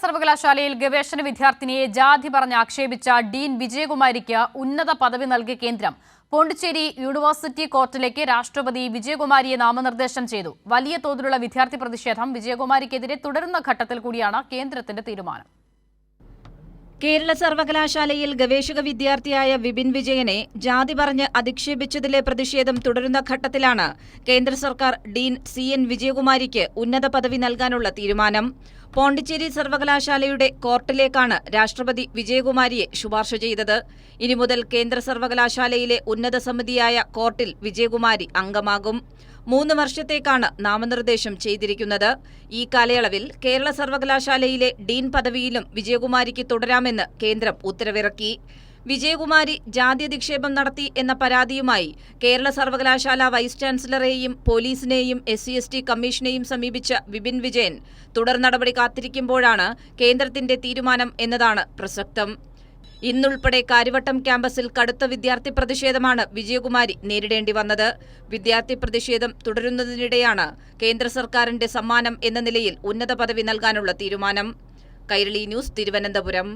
സർവകലാശാലയിൽ ഗവേഷണ വിദ്യാർത്ഥിനിയെ ജാതി പറഞ്ഞ് ആക്ഷേപിച്ച ഡീൻ വിജയകുമാരിക്ക് ഉന്നത പദവി നൽകിയ കേന്ദ്രം പോണ്ടിച്ചേരി യൂണിവേഴ്സിറ്റി കോർട്ടിലേക്ക് രാഷ്ട്രപതി വിജയകുമാരിയെ നാമനിർദ്ദേശം ചെയ്തു. വലിയ തോതിലുള്ള വിദ്യാർത്ഥി പ്രതിഷേധം വിജയകുമാരിക്കെതിരെ തുടരുന്ന ഘട്ടത്തിൽ കൂടിയാണ് കേന്ദ്രത്തിന്റെ തീരുമാനം. കേരള സർവകലാശാലയിൽ ഗവേഷക വിദ്യാർത്ഥിയായ വിപിൻ വിജയനെ ജാതി പറഞ്ഞ് അധിക്ഷേപിച്ചതിലെ പ്രതിഷേധം തുടരുന്ന ഘട്ടത്തിലാണ് കേന്ദ്ര സർക്കാർ ഡീൻ CN വിജയകുമാരിക്ക് ഉന്നത പദവി നൽകാനുള്ള തീരുമാനം. പോണ്ടിച്ചേരി സർവകലാശാലയുടെ കോർട്ടിലേക്കാണ് രാഷ്ട്രപതി വിജയകുമാരിയെ ശുപാർശ ചെയ്തത്. ഇനി മുതൽ കേന്ദ്ര സർവകലാശാലയിലെ ഉന്നത സമിതിയായ കോർട്ടിൽ വിജയകുമാരി അംഗമാകും. 3 വർഷത്തേക്കാണ് നാമനിർദ്ദേശം ചെയ്തിരിക്കുന്നത്. ഈ കാലയളവിൽ കേരള സർവകലാശാലയിലെ ഡീൻ പദവിയിലും വിജയകുമാരിക്ക് തുടരാമെന്ന് കേന്ദ്രം ഉത്തരവിറക്കി. വിജയകുമാരി ജാത്യധിക്ഷേപം നടത്തി എന്ന പരാതിയുമായി കേരള സർവകലാശാല വൈസ് ചാൻസലറെയും പോലീസിനെയും SC/ST കമ്മീഷനെയും സമീപിച്ച വിപിൻ വിജയൻ തുടർ നടപടി കാത്തിരിക്കുമ്പോഴാണ് കേന്ദ്രത്തിന്റെ തീരുമാനം എന്നതാണ് പ്രസക്തം. ഇന്നുൾപ്പെടെ കാര്യവട്ടം ക്യാമ്പസിൽ കടുത്ത വിദ്യാർത്ഥി പ്രതിഷേധമാണ് വിജയകുമാരി നേരിടേണ്ടി വന്നത്. വിദ്യാർത്ഥി പ്രതിഷേധം തുടരുന്നതിനിടെയാണ് കേന്ദ്ര സർക്കാരിന്റെ സമ്മാനം എന്ന നിലയിൽ ഉന്നത പദവി നൽകാനുള്ള തീരുമാനം. കൈരളി ന്യൂസ്, തിരുവനന്തപുരം.